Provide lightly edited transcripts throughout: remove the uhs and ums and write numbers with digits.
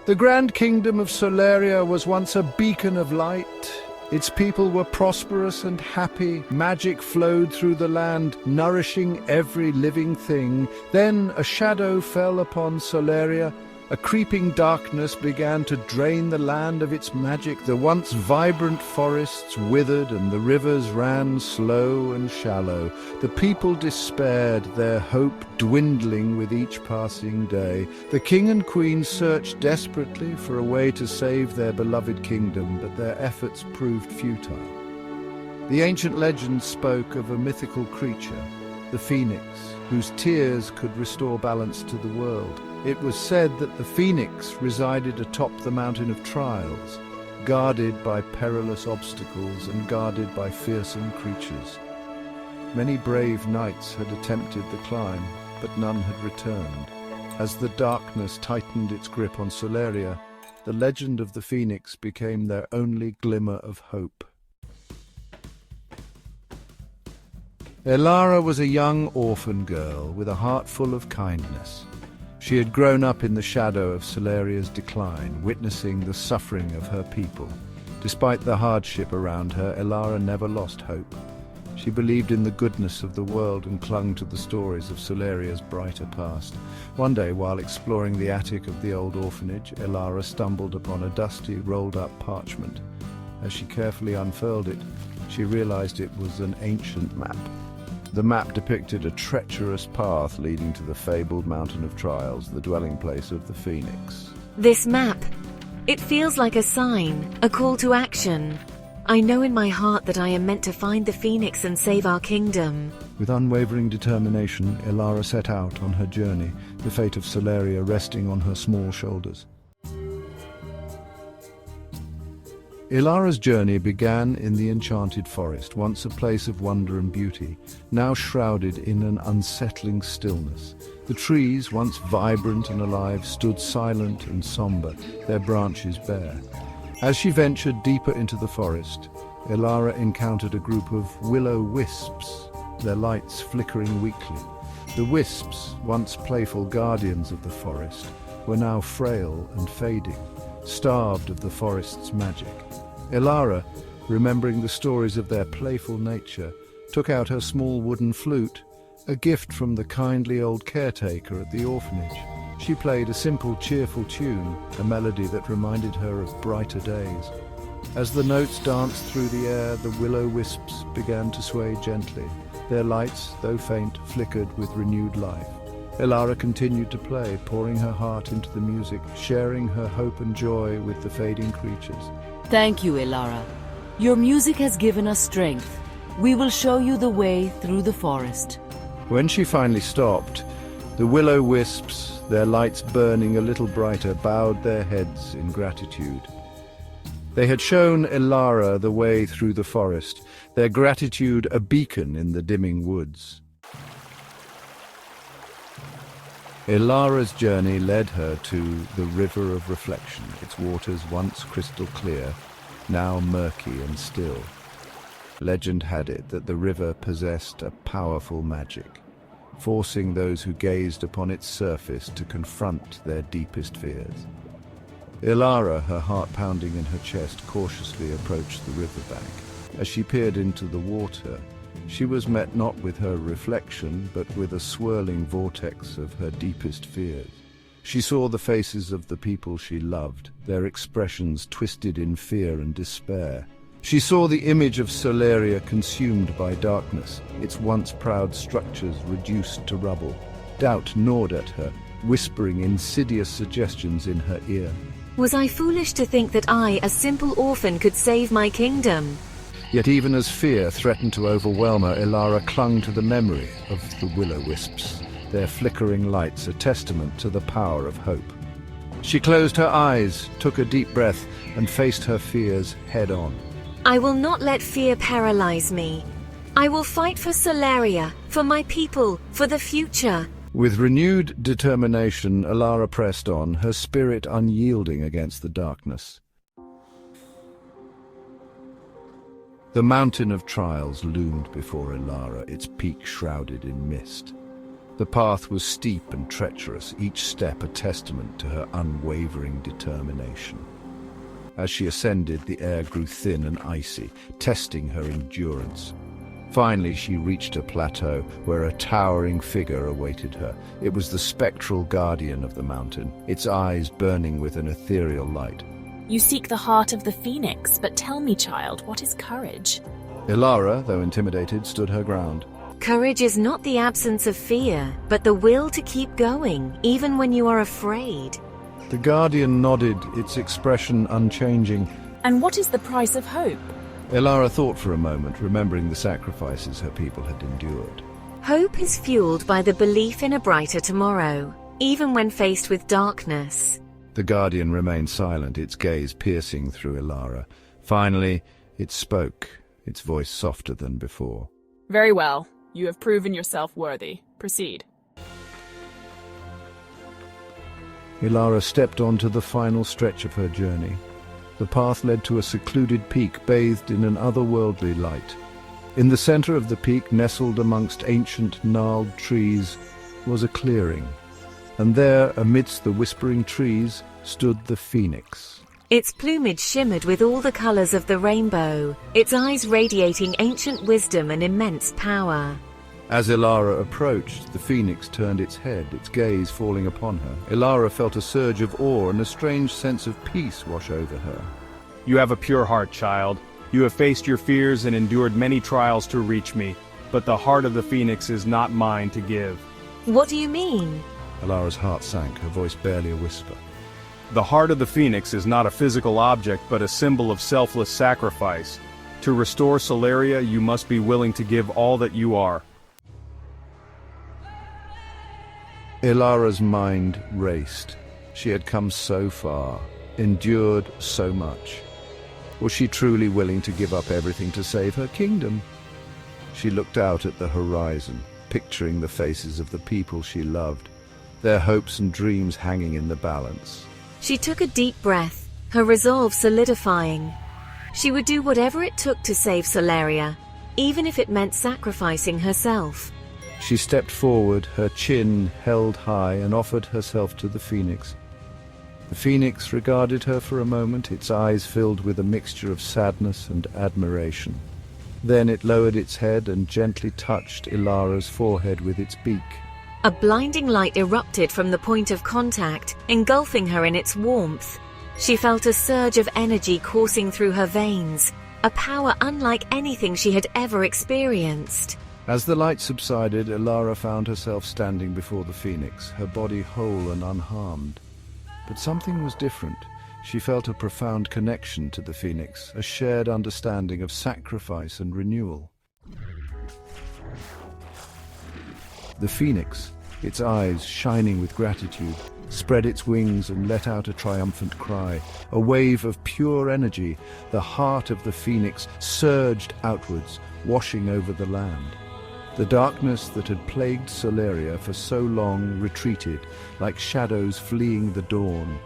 The grand kingdom of Soleria was once a beacon of light. Its people were prosperous and happy. Magic flowed through the land, nourishing every living thing. Then a shadow fell upon Soleria. A creeping darkness began to drain the land of its magic. The once vibrant forests withered and the rivers ran slow and shallow. The people despaired, their hope dwindling with each passing day. The king and queen searched desperately for a way to save their beloved kingdom, but their efforts proved futile. The ancient legends spoke of a mythical creature, the phoenix, whose tears could restore balance to the world. It was said that the phoenix resided atop the mountain of trials, guarded by perilous obstacles and guarded by fearsome creatures. Many brave knights had attempted the climb, but none had returned. As the darkness tightened its grip on Soleria, the legend of the phoenix became their only glimmer of hope. Elara was a young orphan girl with a heart full of kindness. She had grown up in the shadow of Soleria's decline, witnessing the suffering of her people. Despite the hardship around her, Elara never lost hope. She believed in the goodness of the world and clung to the stories of Soleria's brighter past. One day, while exploring the attic of the old orphanage, Elara stumbled upon a dusty, rolled-up parchment. As she carefully unfurled it, she realized it was an ancient map. The map depicted a treacherous path leading to the fabled Mountain of Trials, the dwelling place of the Phoenix. This map, it feels like a sign, a call to action. I know in my heart that I am meant to find the Phoenix and save our kingdom. With unwavering determination, Elara set out on her journey, the fate of Soleria resting on her small shoulders. Elara's journey began in the Enchanted Forest, once a place of wonder and beauty, now shrouded in an unsettling stillness. The trees, once vibrant and alive, stood silent and somber, their branches bare. As she ventured deeper into the forest, Elara encountered a group of willow wisps, their lights flickering weakly. The wisps, once playful guardians of the forest, were now frail and fading, starved of the forest's magic. Elara, remembering the stories of their playful nature, took out her small wooden flute, a gift from the kindly old caretaker at the orphanage. She played a simple, cheerful tune, a melody that reminded her of brighter days. As the notes danced through the air, the willow wisps began to sway gently. Their lights, though faint, flickered with renewed life. Elara continued to play, pouring her heart into the music, sharing her hope and joy with the fading creatures. Thank you, Elara. Your music has given us strength. We will show you the way through the forest. When she finally stopped, the willow wisps, their lights burning a little brighter, bowed their heads in gratitude. They had shown Elara the way through the forest, their gratitude a beacon in the dimming woods. Elara's journey led her to the River of Reflection, its waters once crystal clear, now murky and still. Legend had it that the river possessed a powerful magic, forcing those who gazed upon its surface to confront their deepest fears. Elara, her heart pounding in her chest, cautiously approached the riverbank. As she peered into the water, she was met not with her reflection, but with a swirling vortex of her deepest fears. She saw the faces of the people she loved, their expressions twisted in fear and despair. She saw the image of Soleria consumed by darkness, its once proud structures reduced to rubble. Doubt gnawed at her, whispering insidious suggestions in her ear. Was I foolish to think that I, a simple orphan, could save my kingdom? Yet even as fear threatened to overwhelm her, Elara clung to the memory of the will-o'-wisps, their flickering lights a testament to the power of hope. She closed her eyes, took a deep breath, and faced her fears head-on. I will not let fear paralyze me. I will fight for Soleria, for my people, for the future. With renewed determination, Elara pressed on, her spirit unyielding against the darkness. The Mountain of Trials loomed before Elara, its peak shrouded in mist. The path was steep and treacherous, each step a testament to her unwavering determination. As she ascended, the air grew thin and icy, testing her endurance. Finally, she reached a plateau where a towering figure awaited her. It was the spectral guardian of the mountain, its eyes burning with an ethereal light. You seek the heart of the phoenix, but tell me, child, what is courage? Elara, though intimidated, stood her ground. Courage is not the absence of fear, but the will to keep going, even when you are afraid. The guardian nodded, its expression unchanging. And what is the price of hope? Elara thought for a moment, remembering the sacrifices her people had endured. Hope is fueled by the belief in a brighter tomorrow, even when faced with darkness. The guardian remained silent, its gaze piercing through Elara. Finally, it spoke, its voice softer than before. Very well. You have proven yourself worthy. Proceed. Elara stepped onto the final stretch of her journey. The path led to a secluded peak bathed in an otherworldly light. In the center of the peak, nestled amongst ancient gnarled trees, was a clearing. And there, amidst the whispering trees, stood the phoenix. Its plumage shimmered with all the colors of the rainbow, its eyes radiating ancient wisdom and immense power. As Elara approached, the phoenix turned its head, its gaze falling upon her. Elara felt a surge of awe and a strange sense of peace wash over her. You have a pure heart, child. You have faced your fears and endured many trials to reach me, but the heart of the phoenix is not mine to give. What do you mean? Elara's heart sank, her voice barely a whisper. The heart of the phoenix is not a physical object, but a symbol of selfless sacrifice. To restore Soleria, you must be willing to give all that you are. Elara's mind raced. She had come so far, endured so much. Was she truly willing to give up everything to save her kingdom? She looked out at the horizon, picturing the faces of the people she loved, their hopes and dreams hanging in the balance. She took a deep breath, her resolve solidifying. She would do whatever it took to save Soleria, even if it meant sacrificing herself. She stepped forward, her chin held high, and offered herself to the phoenix. The phoenix regarded her for a moment, its eyes filled with a mixture of sadness and admiration. Then it lowered its head and gently touched Elara's forehead with its beak. A blinding light erupted from the point of contact, engulfing her in its warmth. She felt a surge of energy coursing through her veins, a power unlike anything she had ever experienced. As the light subsided, Elara found herself standing before the phoenix, her body whole and unharmed. But something was different. She felt a profound connection to the phoenix, a shared understanding of sacrifice and renewal. The phoenix, its eyes shining with gratitude, spread its wings and let out a triumphant cry. A wave of pure energy, the heart of the phoenix, surged outwards, washing over the land. The darkness that had plagued Soleria for so long retreated, like shadows fleeing the dawn.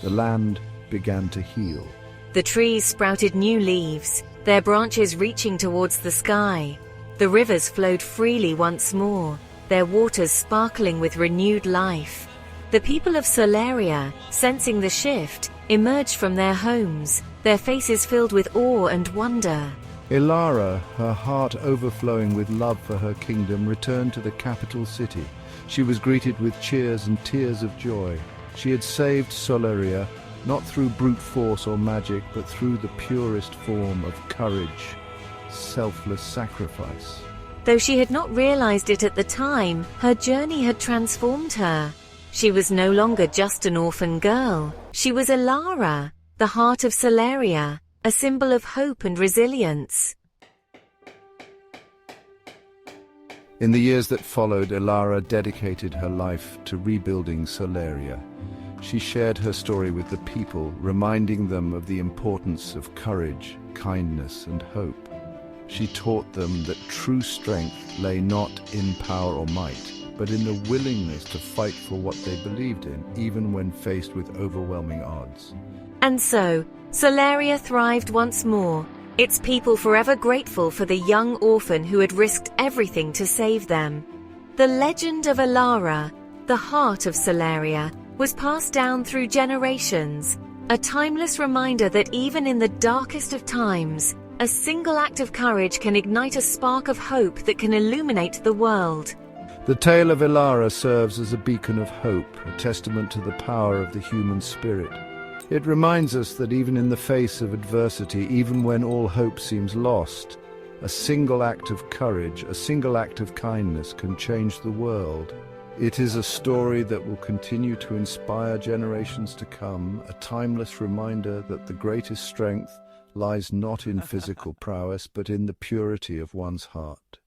The land began to heal. The trees sprouted new leaves, their branches reaching towards the sky. The rivers flowed freely once more, their waters sparkling with renewed life. The people of Soleria, sensing the shift, emerged from their homes, their faces filled with awe and wonder. Elara, her heart overflowing with love for her kingdom, returned to the capital city. She was greeted with cheers and tears of joy. She had saved Soleria, not through brute force or magic, but through the purest form of courage, selfless sacrifice. Though she had not realized it at the time, her journey had transformed her. She was no longer just an orphan girl. She was Elara, the heart of Soleria, a symbol of hope and resilience. In the years that followed, Elara dedicated her life to rebuilding Soleria. She shared her story with the people, reminding them of the importance of courage, kindness, and hope. She taught them that true strength lay not in power or might, but in the willingness to fight for what they believed in, even when faced with overwhelming odds. And so, Soleria thrived once more, its people forever grateful for the young orphan who had risked everything to save them. The legend of Elara, the heart of Soleria, was passed down through generations, a timeless reminder that even in the darkest of times, a single act of courage can ignite a spark of hope that can illuminate the world. The tale of Elara serves as a beacon of hope, a testament to the power of the human spirit. It reminds us that even in the face of adversity, even when all hope seems lost, a single act of courage, a single act of kindness can change the world. It is a story that will continue to inspire generations to come, a timeless reminder that the greatest strength lies not in physical prowess, but in the purity of one's heart.